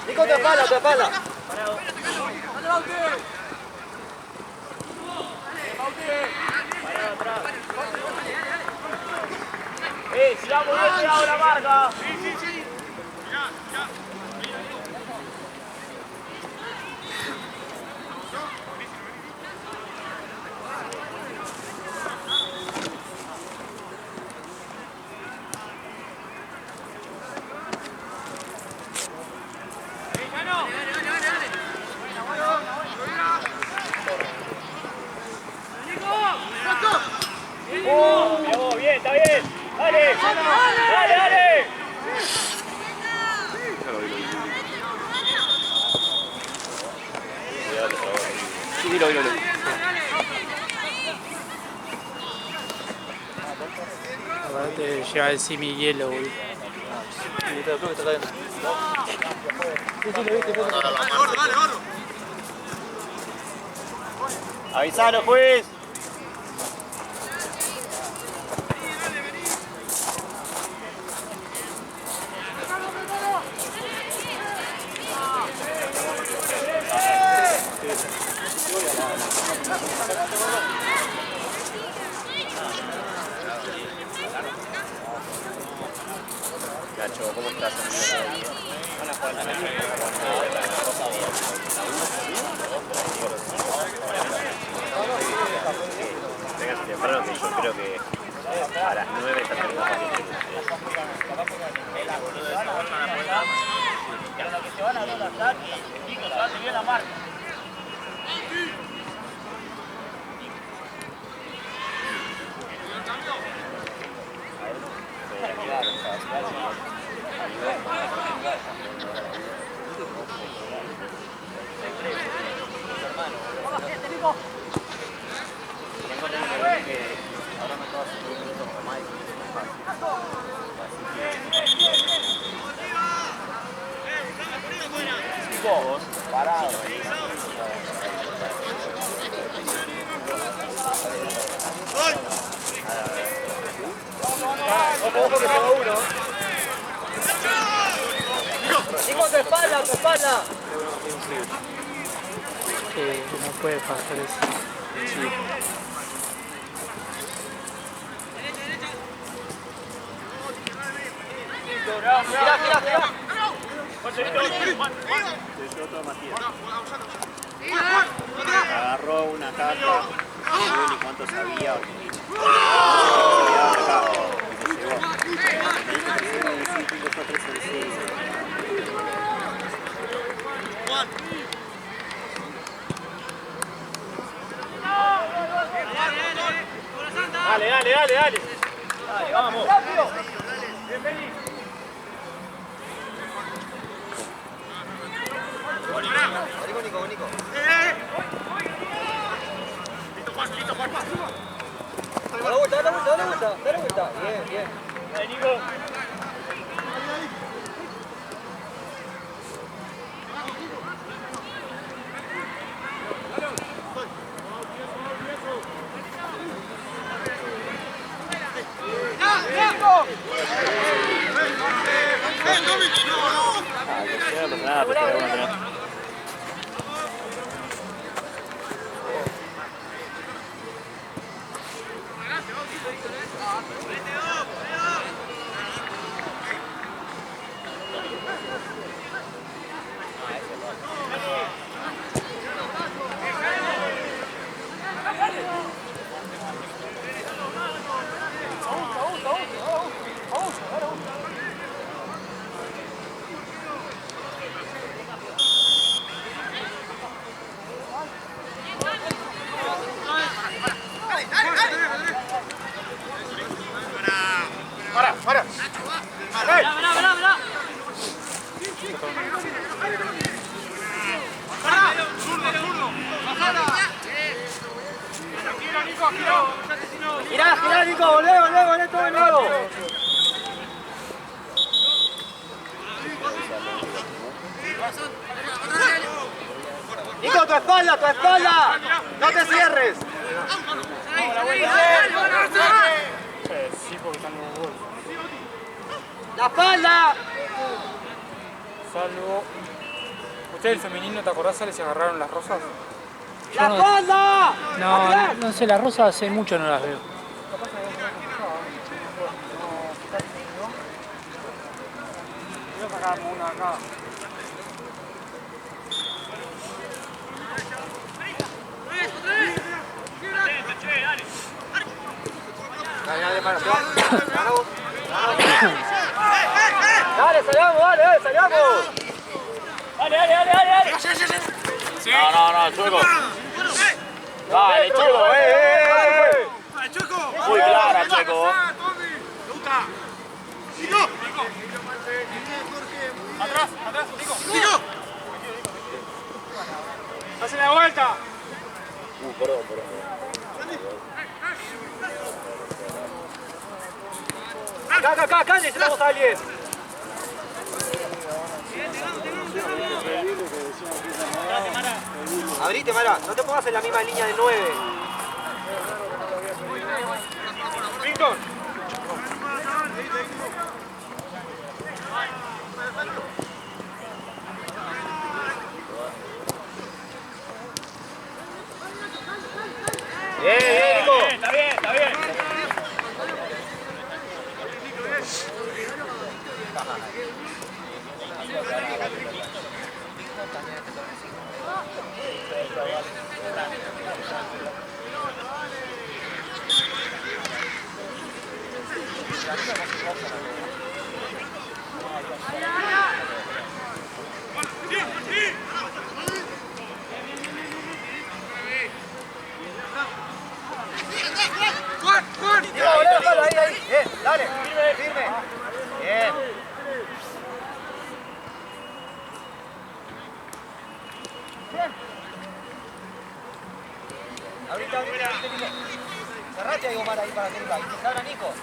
Nico, tu espalda, tu espalda. Sigamos bien pegado la marca. Bien, está bien. Dale, dale, dale. Sí, dilo. Aparte lleva el simi hielo, boludo. Creo que está cayendo. Avisalo, juez. Nacho, ¿cómo estás? Vengas temprano que yo creo que a las 9 está terminado. Lo que se van a dar los ataques, chicos, se hace bien la marca. Parado. Ojo que pegó uno. Nico, tu espalda, tu espalda. No puede pasar eso. Sí. Gira. Agarró una caja, no sé ni cuánto sabía. Dale. Dale, vamos. Nico. Listo, Juan. Dale vuelta. Bien. Dale, Nico. Para. Girá, Nico, volvé todo de nuevo. Nico, tu espalda. No te cierres. Sí, porque están los goles. La espalda. Salvo... ¿Usted el femenino, te acordás, Ale, se agarraron las rosas? Yo ¡La no, espalda! no sé, las rosas hace mucho no las veo. Voy a sacarme una acá. Dale, para, dale, salgamos, dale, salgamos. Dale. No, Chueco. Dale, Chueco, Muy clara, Chueco. Atrás, Nico. Hacen la vuelta. Perdón. Acá, necesitamos a alguien. Abrite, Mara, no te pongas en la misma línea de 9. Víctor. Bien, Nico. Está bien. Nico, volé, ahí. Bien, dale. Firme. Bien. Ahorita, Nico. Cerrate ahí, Omar, ahí para que venga. Y que se abra Nico.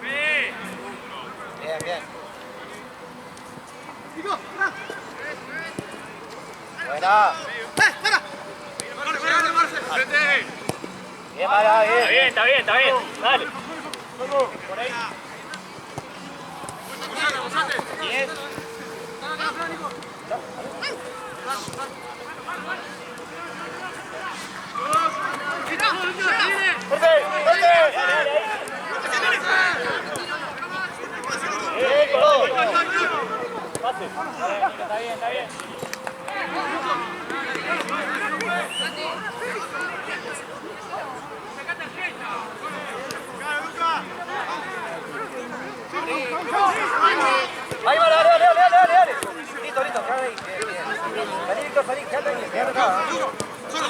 Bien. Buena. Bien, Mara, bien. Está bien. Dale. Por ahí. Bien. Está bien. Ahí va, dale. Listo, quédate ahí. Bien. Salí, Víctor, quédate ahí. Quédate acá. ¡Solo!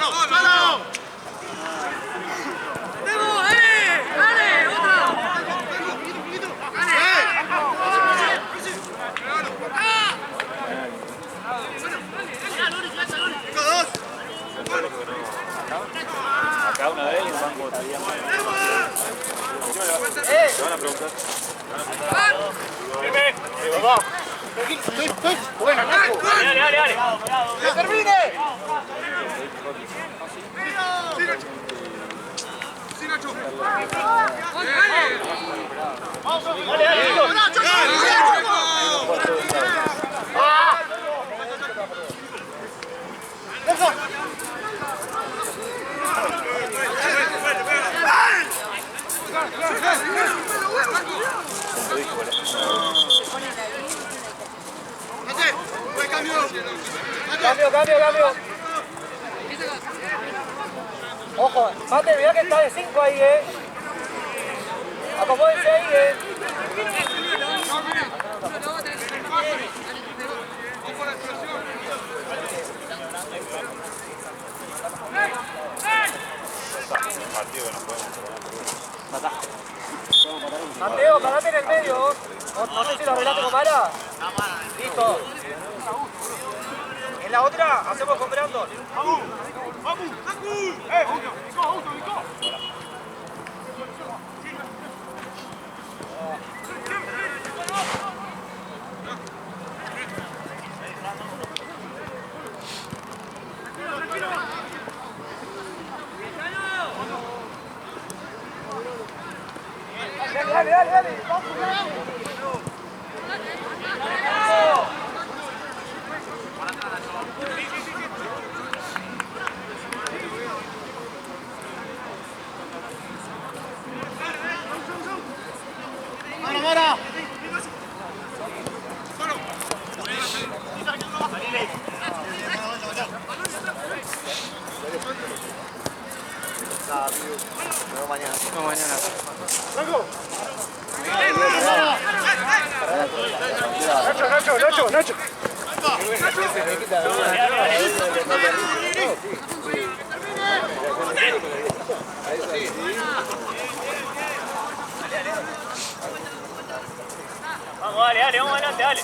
Acá una vez y un banco todavía más. Te van a preguntar. Estoy. Bueno, dale. ¡Que termine! Cambio. Ojo, Mate, mirá que está de 5 ahí, Acomódense ahí, Mateo, parate en el medio. No sé si lo arreglaste con Mara. Listo. En la otra hacemos con Brandon. ¡Vamos! Nico! Dale, dale, dale. ¡Mara! No, mañana. No, mañana. Nacho. Vamos, dale, vamos adelante, dale.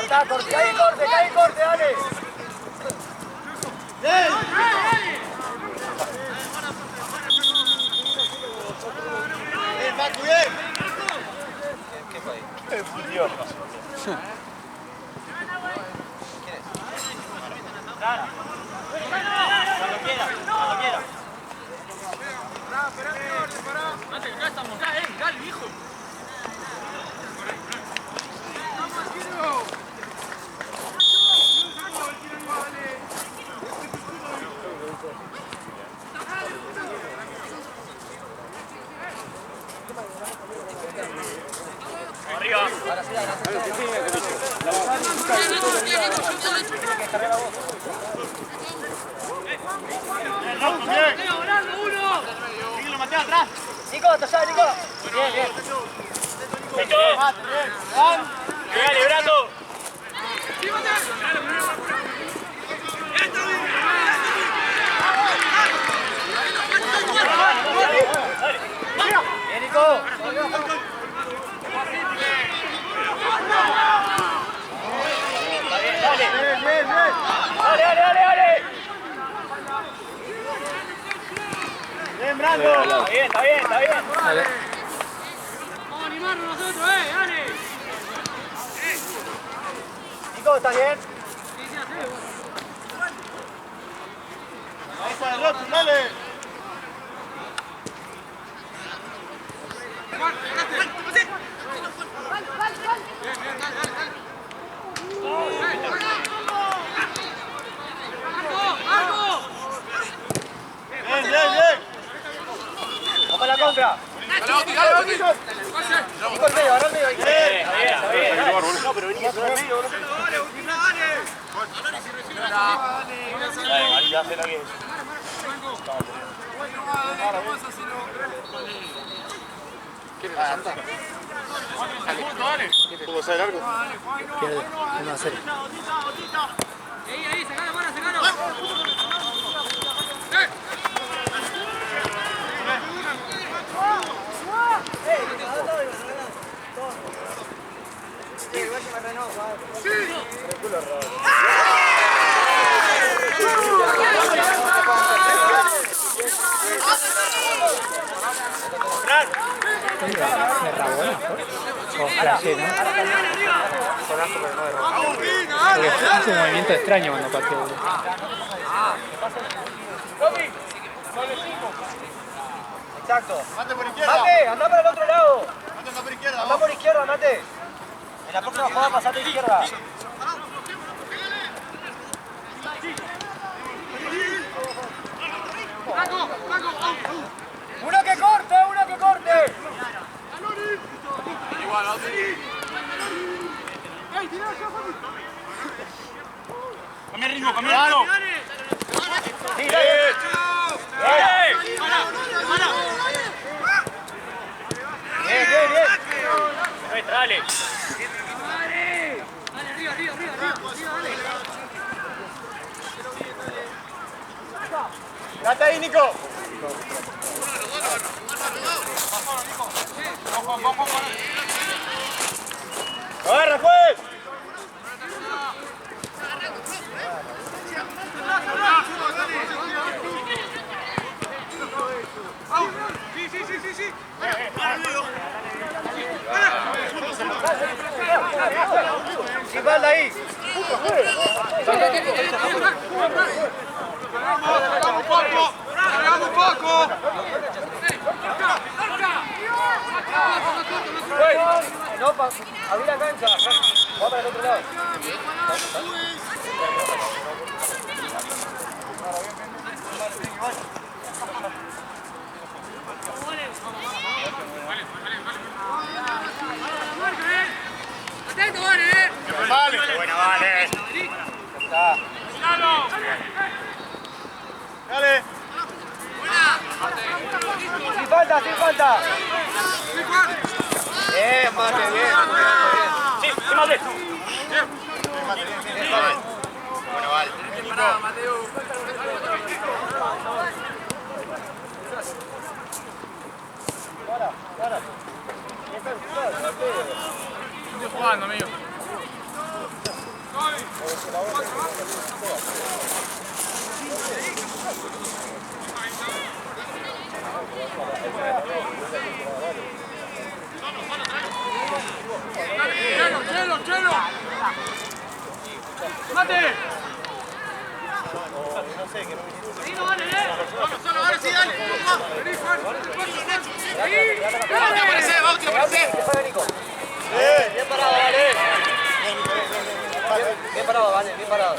Corta, corte, dale. Bien, Paco, bien. ¿Qué fue ahí? Fusión. ¿Quién es? Cuando quiera. Pará. Mate, acá estamos, dale, hijo. Arriba. Nico, hasta allá, Nico. Bien. Nico. Dale, Brato. Bien, Nico. Dale. Bien, Brando. Está bien. Dale. Vamos a animarnos nosotros, dale. Nico, ¿estás bien? Dale. Bien. Vamos a la contra. Nico, el medio, agarra el medio ahí. Está bien. No, pero venía por el medio, boludo. Ahí ya sé lo que es. ¿Puedo saber algo? Pierde 1-0. Ahí, sacalo, sacalo. O flashé, ¿no? Porque hace un movimiento extraño cuando pateó, boludo. Exacto. Mate, anda para el otro lado. Anda por izquierda, Mate. En la próxima jugada pasate a izquierda. ¡Uno que corte! Igual, cambia el ritmo. Sí, dale. Bien. Dale. Dale, ¡Bate ahí, Nico! ¡Agarra, juez! Sí. Espalda ahí. Cargamos un poco. No, abrí la cancha. Va para el otro lado. Atento, vale. Vale. Bueno, vale. Está. Dale. Sin falta. Bien, Mate, bien. Sí, Mate. Bien. Bueno, vale. Pará, Mateo. Para. Estoy jugando, amigo. Chelo. ¡Mate! No sé, que no Sí, no vale, Solo, ahora sí, dale. Vení, Juan. Vamos, te aparece. Bien parado, vale. Bien parado, vale, bien parado.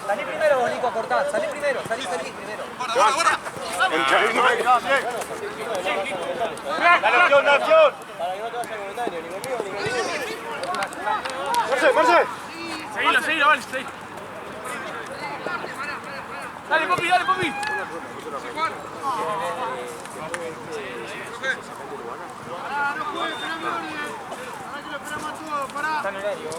Salí primero vos, Nico, cortá. Salí primero. Guarda. ¡La acción! Para que no te vaya comentario, ni conmigo ni conmigo. ¡Marce! Seguilo, vale, seguilo. Dale, Popi. No puede, esperame, ahora que lo esperamos a todos, pará. Está en horario.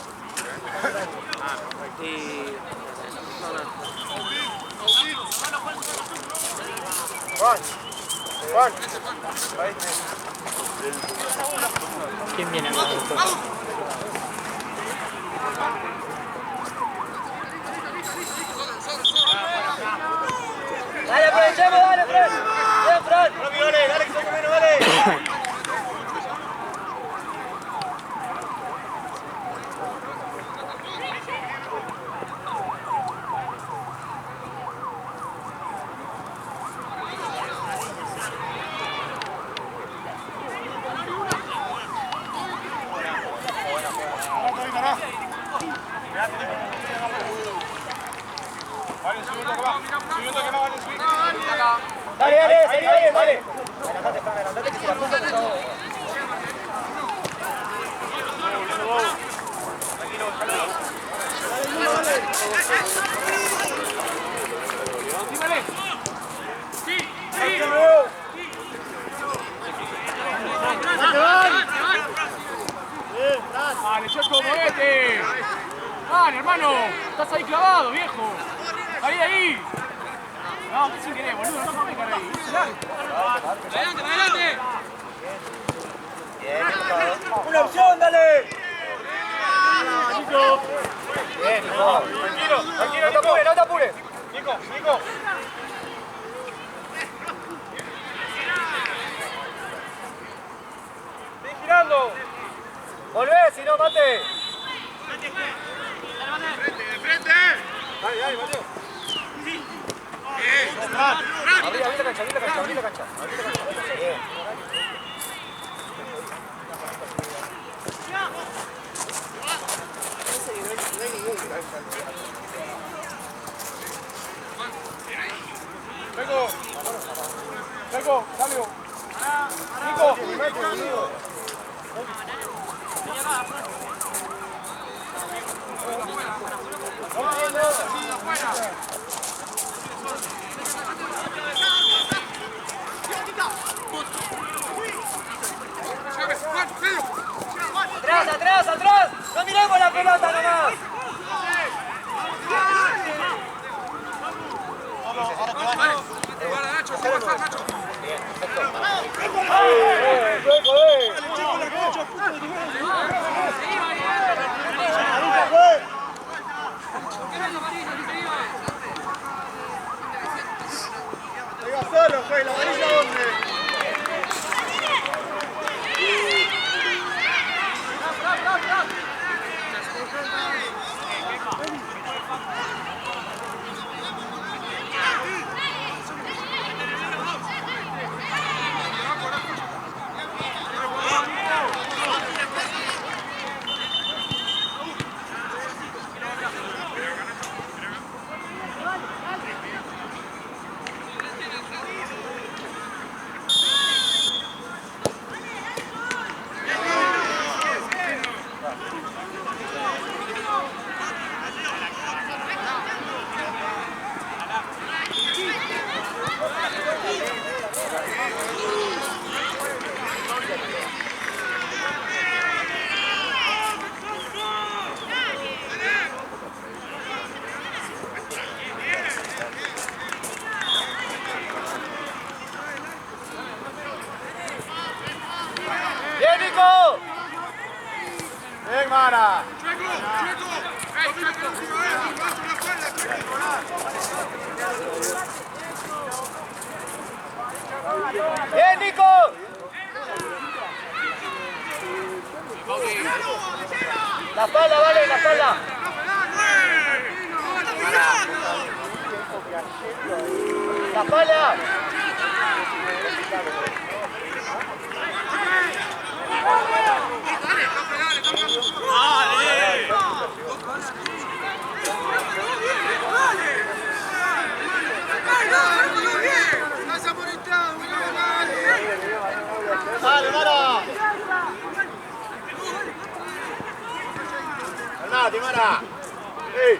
Juan. ¿Quién viene? Dale, aprovechemos, dale, Fred. Bien, Fred. Dale, que soy menos, dale. Dale. Adelantate que se la puso por favor. Dale, Checo, movete. Dale, hermano. Estás ahí clavado, viejo. Ahí. No, que sin querer, boludo. No me cargué ahí. Adelante. Bien, una opción, dale. Nico. Bien, Nico. Tranquilo, no te apures. Nico. Estoy girando. Volvé, si no, Mate. De frente. Dale, Mateo. Abrí la cancha. Bien. Checo, cambio. Nico. Atrás. No miremos la pelota nomás. cámara. ¡Ey!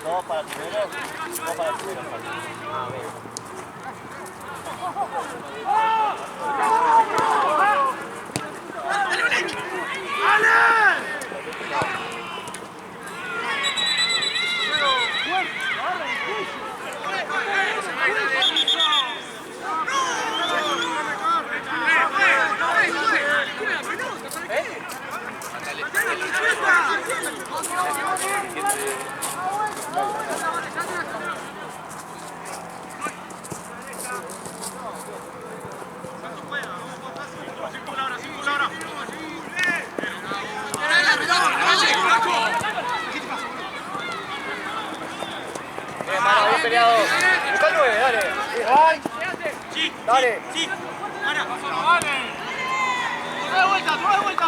Dos para el primero, dos para el primero. Bien peleado. Busca el 9, dale. Dale. Sí. Vale. ¡Toma de vuelta, toma de vuelta!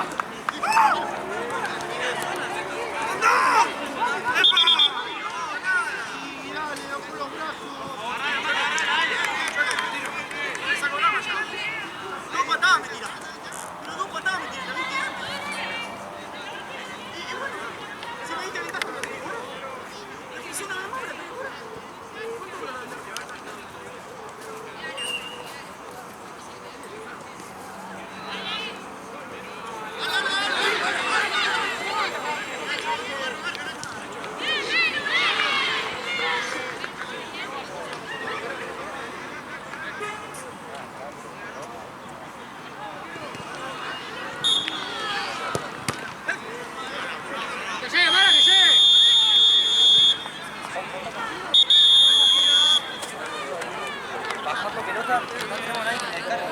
Bajando pelota, no tenemos nadie en el carro.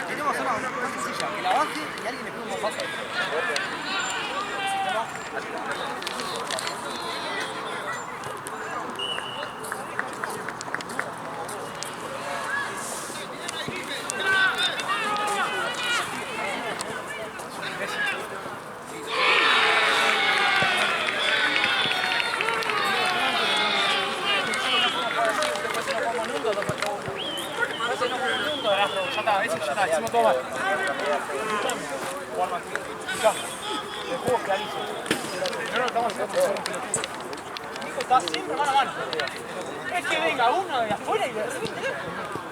Tenemos una sencilla, que la baje y alguien le pone un bombazo. Ya está, hicimos todo mal. El juego es clarísimo. No, estamos haciendo. Nico está siempre mano a mano. Es que venga uno de afuera y de repente.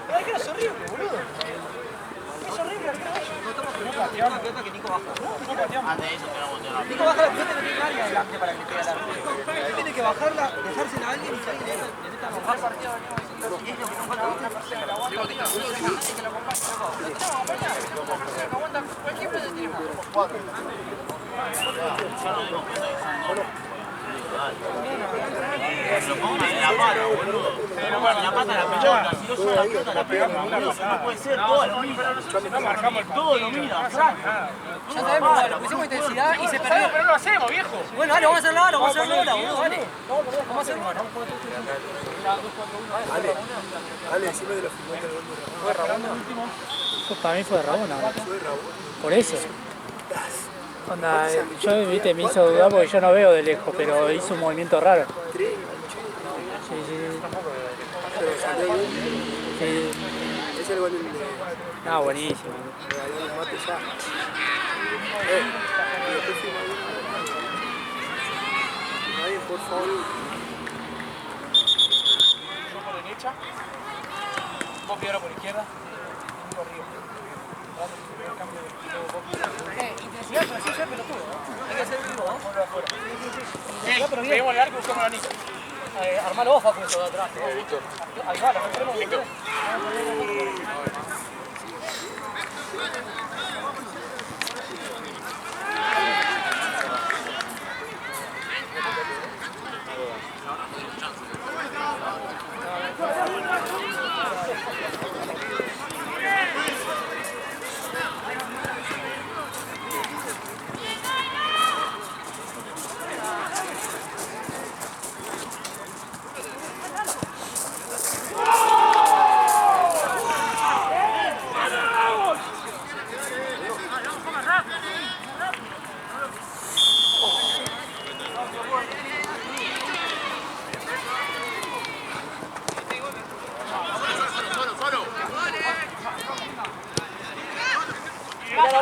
El arquero es horrible, boludo. Es horrible el arquero. No pateamos la pelota que Nico baja. No pateamos. Antes de eso tenemos que Nico baja la pelota, no tiene nadie adelante para que le pegue al arquero. Él tiene que bajarla, dejársela a alguien y que alguien le meta a bajar partido. Y es lo que nos falta, una persona que la aguanta, que lo acompañe. Aguanta cualquier pelota tiene más. Cuatro. La mano, boludo. La pata la pelota, si no sube la pelota la pegamos, boludo. No puede ser, todo lo mira, Frank. Ya sabemos, lo pusimos intensidad y se perdió. Pero no lo hacemos, viejo. Bueno, dale, vamos a hacerlo ahora, vamos a hacerlo ahora, boludo, dale. Vamos a hacerlo ahora. Ale, decime de la final del gol de Ramón. ¿Fue Ramón el último? Para mí fue Ramón ahora. ¿Fue Ramón? Por eso. Onda, yo viste, me hizo dudar porque yo no veo de lejos, pero hizo un movimiento raro. ¿Tres? Sí. Pero salió bien. Sí. Ese es el gol del... Ah, buenísimo. Regaló los mates ya. Y después firma bien. Nadie, por favor. Yo por derecha. Vos Piedra por izquierda. Nico arriba. Intensidad, pero sí, ya pelotudo, ¿no? Hay que hacer vivo, ¿no? Vuelve afuera. Seguimos el arco y buscamos la anilla. Armalo vos, Facu, eso de atrás. Ahí va, lo encontremos. Víctor.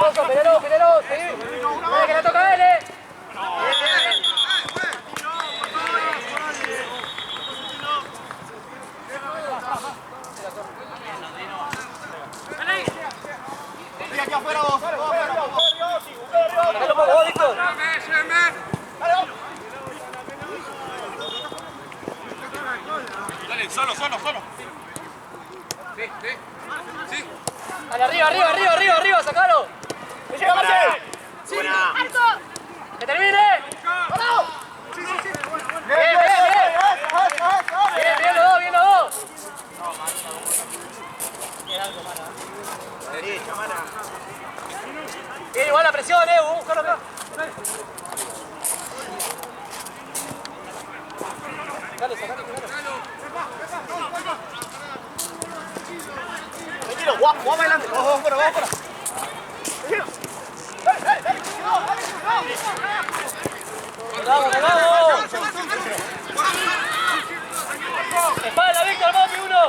Alfonso, Pelero, seguí. Dale, que la toca a él, Aquí afuera vos. Dale un poco, vos, Víctor. Dale, solo. Dale, arriba, sacalo. ¡Que llega, Marcel! Sí. ¡Que termine! Bien los dos. Derecha, mana. Bien, igual la presión, buscalo acá. Sacalo. Tranquilo, vamos adelante. Vamos fuera. ¡Vamos! ¡Espalda, Víctor, Mopi, uno!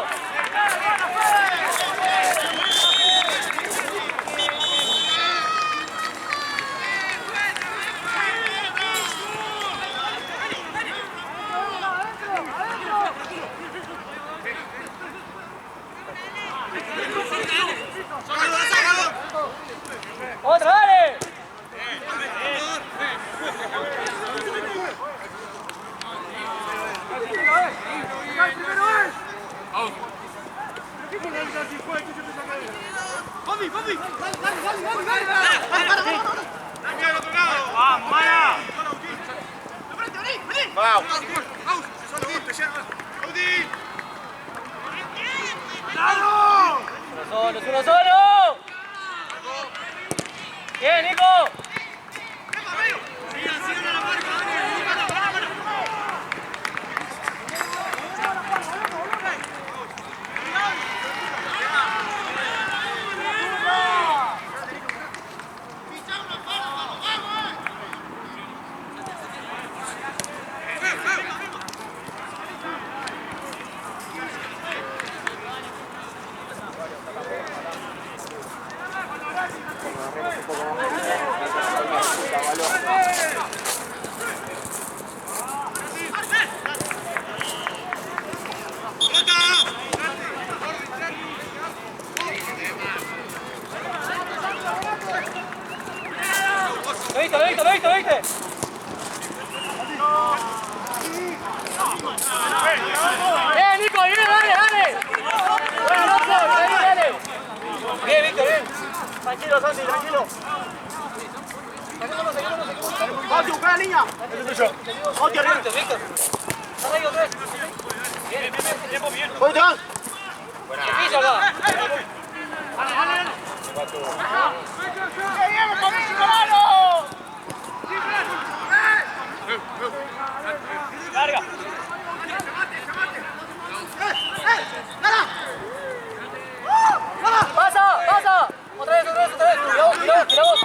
¡Otra, dale! ¡Uno solo! ¡Bien, Nico! ¿Lo viste? Nico, bien, dale. Bueno, dale. Bien, Víctor, bien. Tranquilo, Santi, tranquilo. Vamos a buscar a la línea. Víctor. Ahí otra vez. Bien. Ponte, Iván. Pilla acá. Larga. Pasa. Otra vez. Tira vos.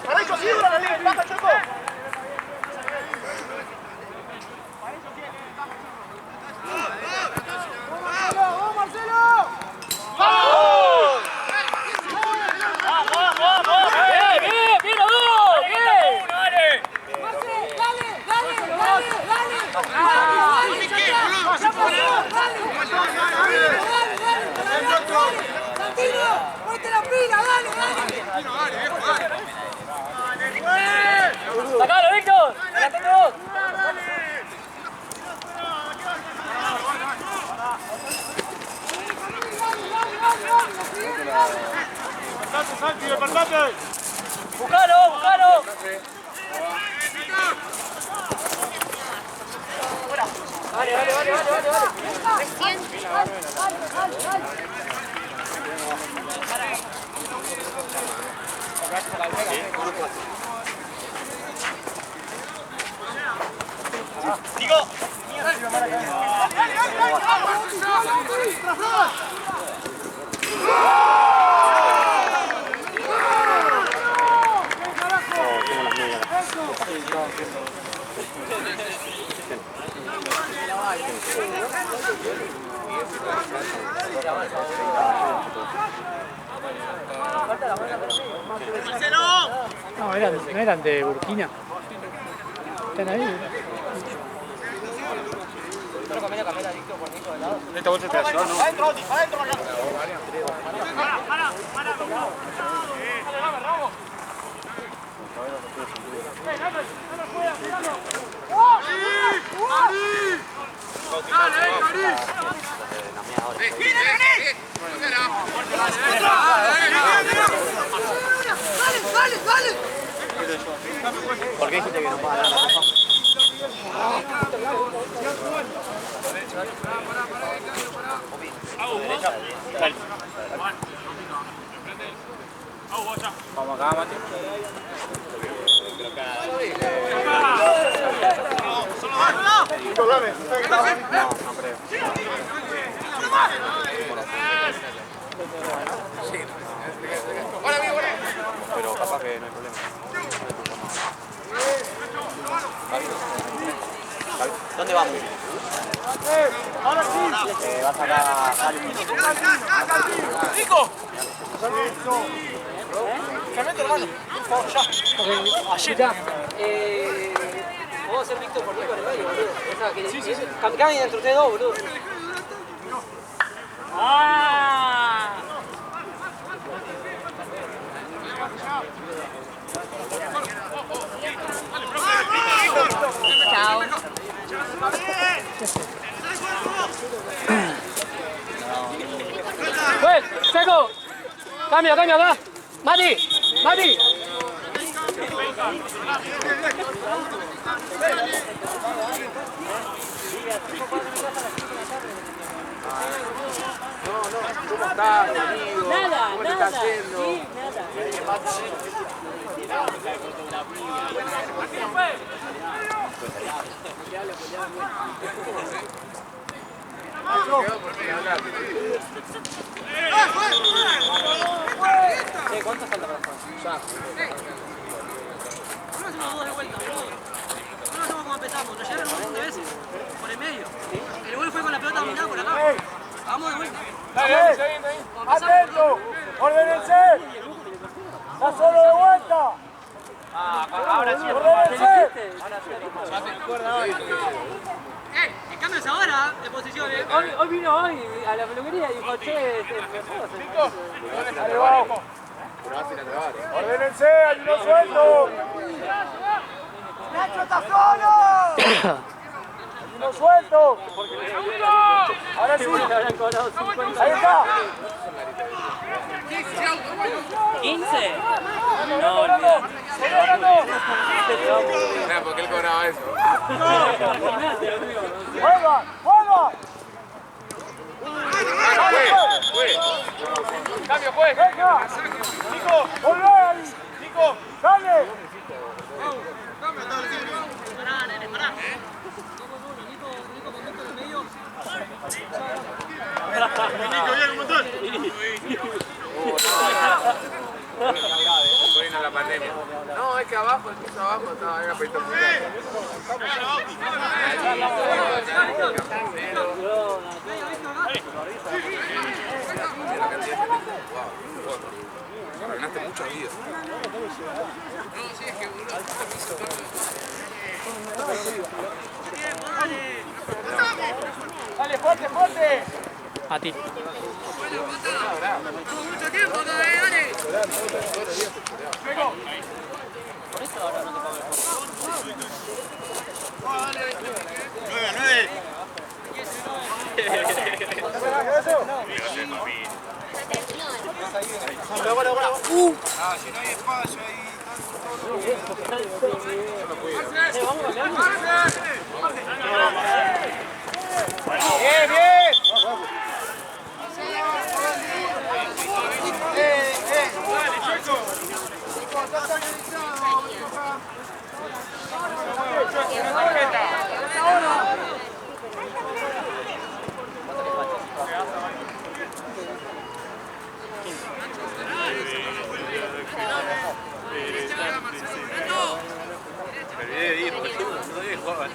Parejo, sí, la línea. Pasa, Choco. ¡Vamos, Marcelo! ¡Vamos! ¡Bien! ¡Ponte la pila, dale! ¡Sacalo, Víctor! ¡Adelante vos! ¡Apartate! ¡Buscalo! No, no eran de Burkina. Están ahí. Esta bolsa te ayuda, ¿no? Adentro, adentro. ¿Por qué dijiste que no paga nada la cosa? Vamos acá, Mati. Pero capaz que no hay problema. ¿Dónde vamos? Ahora sí. Va a sacar ¡Nico! Carmento, hermano. Por favor, ya. Ayer. Vamos a hacer Víctor por Nico en el medio, boludo. Sí. Cambien entre ustedes dos, boludo. ¡Ah! Chao. Pues, seco. Cambio acá. Mati. Nada. Sí, ¿Cuánto falta para ya. No hacemos dos de vuelta, boludo. No hacemos como empezamos, nos llegaron un montón de veces. Por el medio. El gol fue con la pelota dominada por acá. Vamos de vuelta. ¡Atento! ¡Ordénense! ¡Está solo de vuelta! Ahora sí. ¡Ordénense! El cambio es ahora, de posiciones. Hoy vino a la peluquería y dijo, che, ¡Dale, vamos! ¡Ordénense! ¡Hay uno suelto! ¡Nacho está solo! ¡Hay uno suelto! ¡Ahora sí! ¡Ahí está! 15. No, olvidate. ¿Por qué él cobraba eso? ¡Juega! ¡Juega! Cambio, pues. ¡Venga! Nico. ¡Volvé ahí! Nico. ¡Dale! Pará, nene, pará. Nico con Víctor en medio. Nico, bien, un montón. Ponen a la pandemia. No, es que abajo, el piso abajo estaba en apretado. Ganaste mucha vida. No, sí, es que Dale, fuerte, fuerte. A ti. mucho tiempo todavía, dale. Si no hay espacio ahí. Bien, bien. Me olvidé de ir, porque no debe jugar.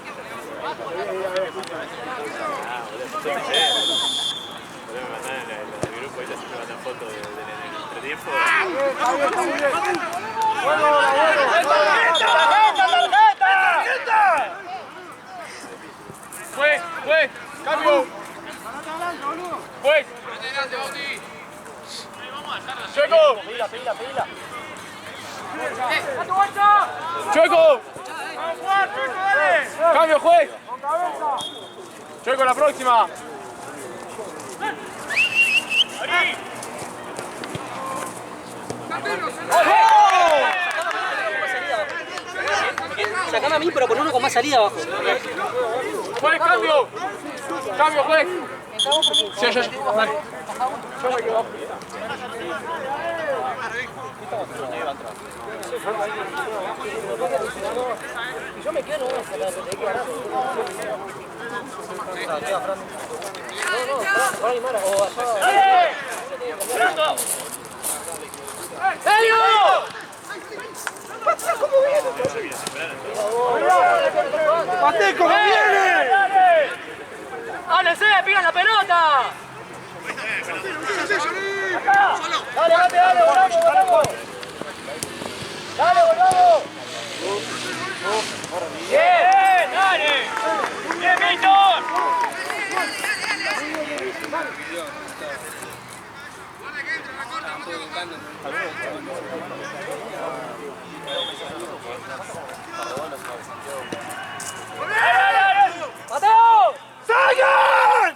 Juez, cambio. Juez. Chueco. Chueco. Cambio, juez. Chueco, la próxima. Sacame a mí, pero con uno con más salida abajo. Juez, cambio. Cambio, juez. Sí, yo. Dale. Yo me quedo ¡Pate, cómo viene! ¡Háblense! ¡Pigan la pelota! Dale, volvamos. Dale, volvamos. ¡Bien! ¡Dale! ¡Bien, Víctor! ¡Mateo! ¡Salgan!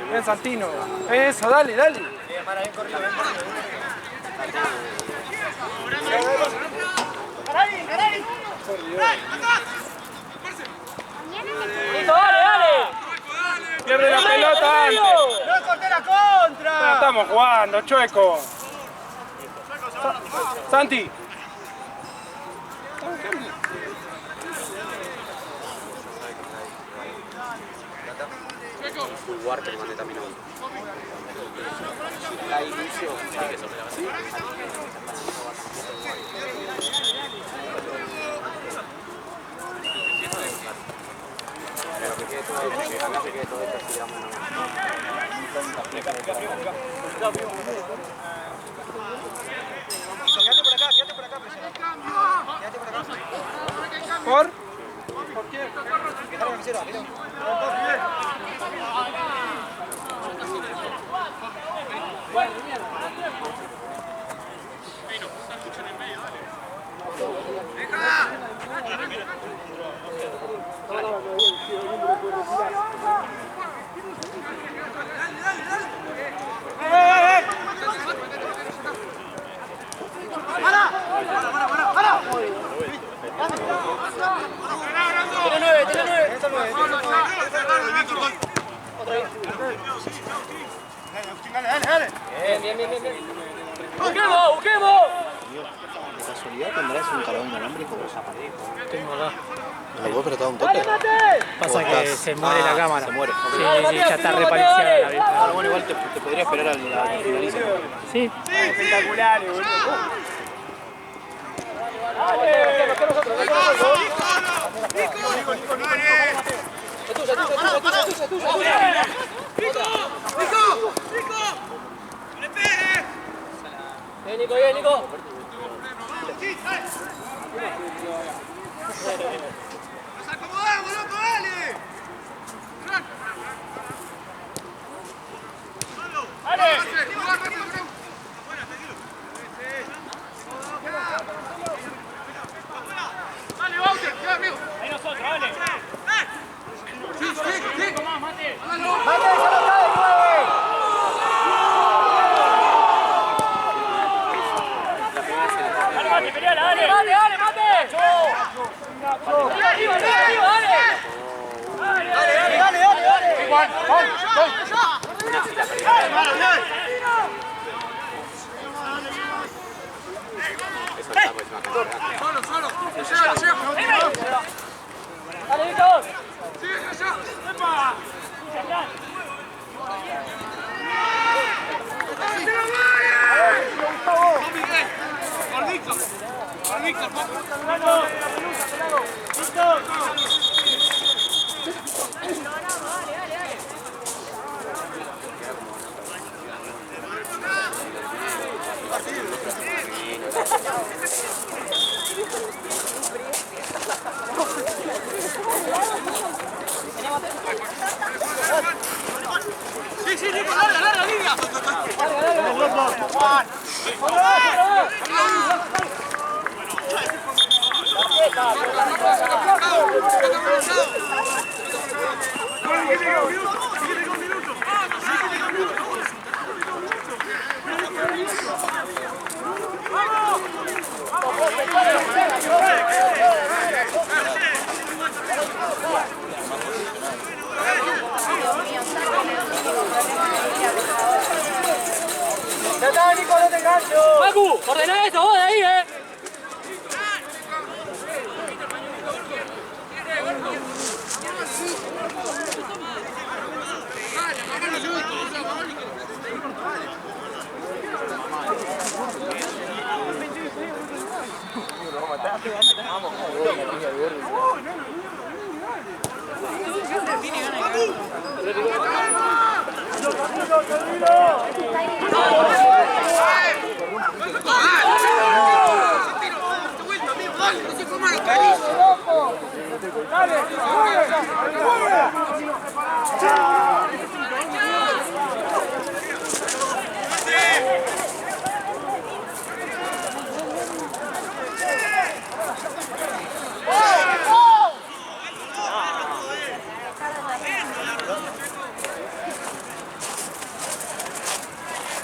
Bien, Santino. Eso, dale. ¡Listo, dale! Pierde la pelota antes. ¡No corté la contra! No estamos jugando, Chueco. Santi. Pulgar que le mandé también a uno. La inicio. Pero que quede todo esto, que acá se quede todo esto, así digamos. Quédate por acá, presiona. Quédate por acá. ¿Por? Que está la camiseta, mira. Dale. Bien. ¡Busquemos! ¿De casualidad tendrás un carbón inalámbrico? Tengo acá. ¿Me lo puedo apretar un toque? Pasa que se muere la cámara. Se muere. Sí, ya está repariciada la vida. Ahora, bueno, igual te podría esperar a que finalice. Sí. Espectaculares, boludo. Bien, Nico. ¡Nos acomodamos, loco, dale! Dale, Bauter, queda amigo. Ahí nosotros, dale. Sí. Mate. ¡Mate, se lo cae, güey! Mate, peleala, dale. ¡Dale, Mate! ¡Arriba, Dale. Igual, vamos. Solo. Llega. ¡Dale, Víctor! Sigue allá. ¡Epa!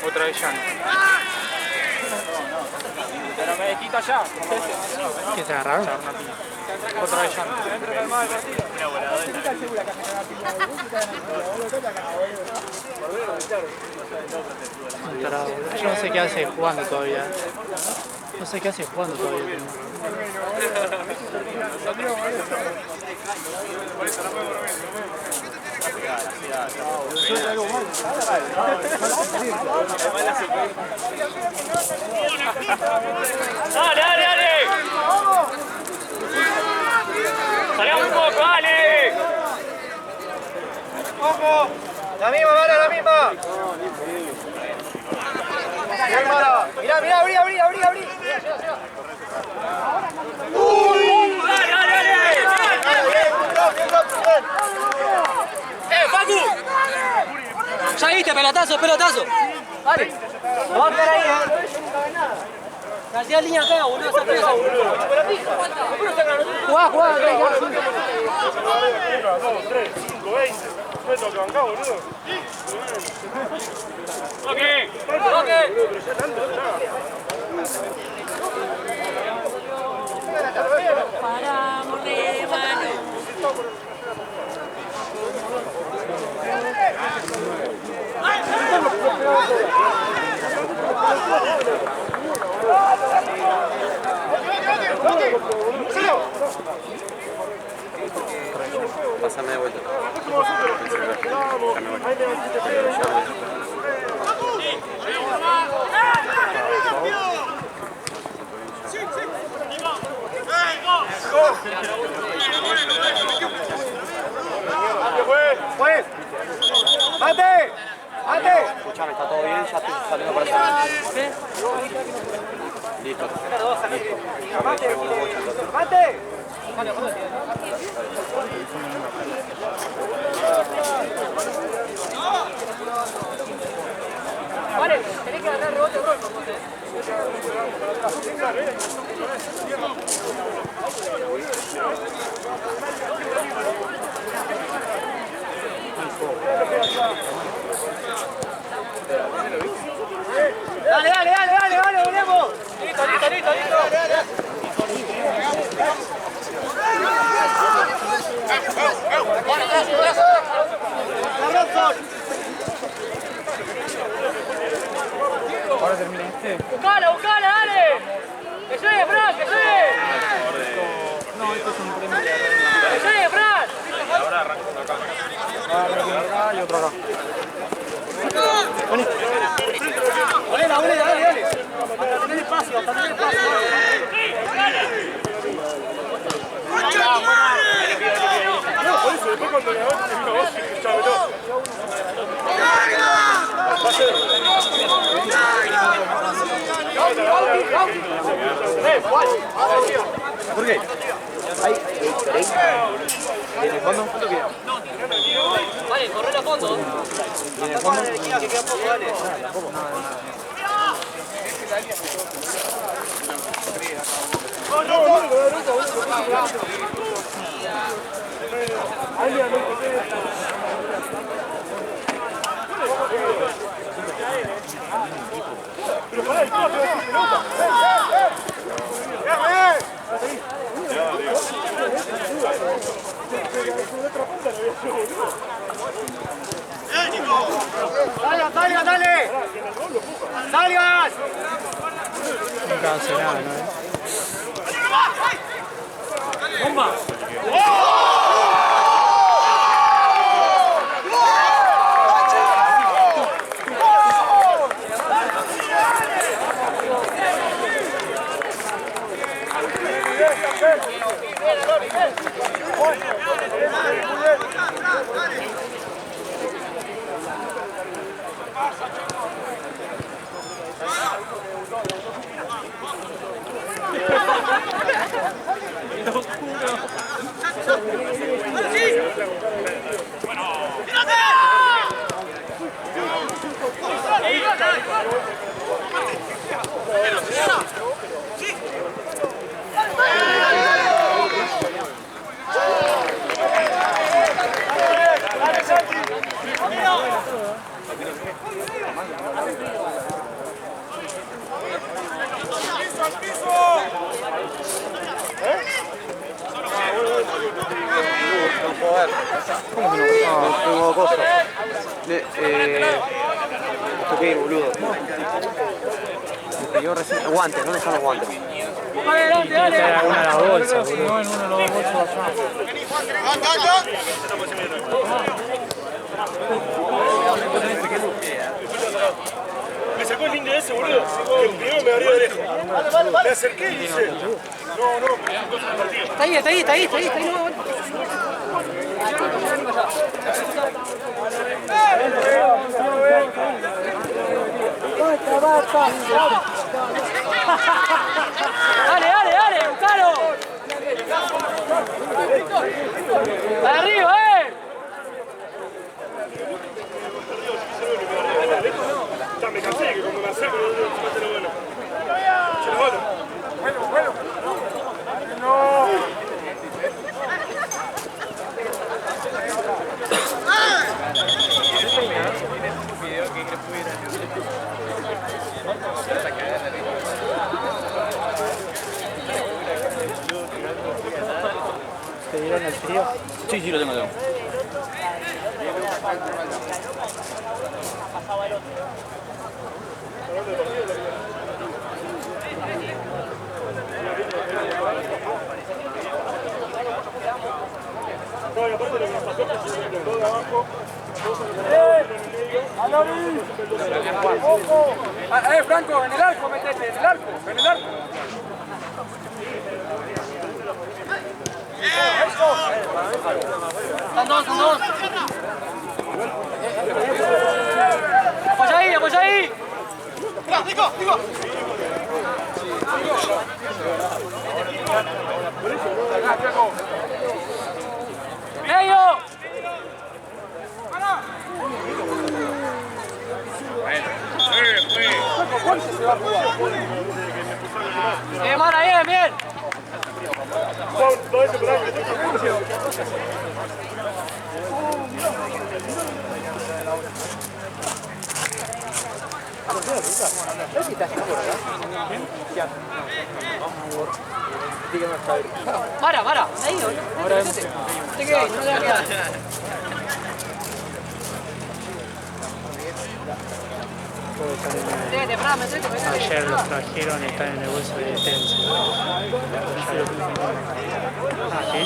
Otra vez ya no. Pero me quita ya. ¿Qué se agarraron? Otra vez ya no. Un tarado. Yo no sé qué hace jugando todavía. No sé qué hace jugando todavía. ¡Dale, dale, dale! ¡Salgamos un poco, dale! ¡Ojo! La misma, vale, la misma. Mirá, mirá, abrí. ¡Dale, dale, dale! Facu! Ya viste, pelotazo. Dale. No va a quedar ahí, La hacía línea acá, boludo, saca esa, boludo. Jugá. 1, 2, 3, 5, 20. Me toca acá, boludo. ¡Ok! Paramos de mano. Pásame de vuelta. Pues. ¡Mate! Escuchame, está todo bien, ya estoy saliendo para allá. Listo. ¡Mate! Vale, tenés que agarrar rebote, bro. Dale, volvemos. Listo. Ahora termina este. Buscala, dale. Que llegue, Fran, que llegue. No, esto es un premio. Que llegue, Fran. Ahora arranco acá. Acá y otro acá. Dale. Hasta tener espacio. Por eso, después cuando le hagas, te vino vos y escuchame todo. ¿Por qué? Ahí, ¿viene el fondo? Vale, corre a fondo. ¿Viene el fondo? Que queda poco, dale. Pero pará, ¿cómo te vas a pelota? ¡Salgas, dale! ¡Salgas! Nunca hace nada, ¿no? ¡Bomba! ¿Cómo que no? No, tengo cosas. ¿Esto qué, boludo? Me pidió recién guantes, ¿dónde están los guantes? Tiene que haber alguna de las bolsas, boludo. No, en uno de los dos bolsos allá. Me sacó el indio ese, boludo. Que primero me abrió de lejos. Me acerqué y dice. No, no. Está ahí, está ahí, está ahí, está ahí, está ahí. Dale, dale, dale, buscalo. ¡Para arriba, Ya me cansé que cuando me acerco no te lo bueno. Se lo bueno. Bueno. No. ¿Te dieron el frío? Sí, sí, lo tengo. No, y aparte lo que nos pasó es que se me quedó de abajo. Franco, en el arco, metete, en el arco, en el arco. Están dos, están dos. Apoya ahí, apoya ahí. Digo. ¡Medio! Mara, bien. Mara, ahí, Ahora ¿te qué? No le va a quedar. ayer los trajeron y están en el bolso de defensa. ¿Ah, sí?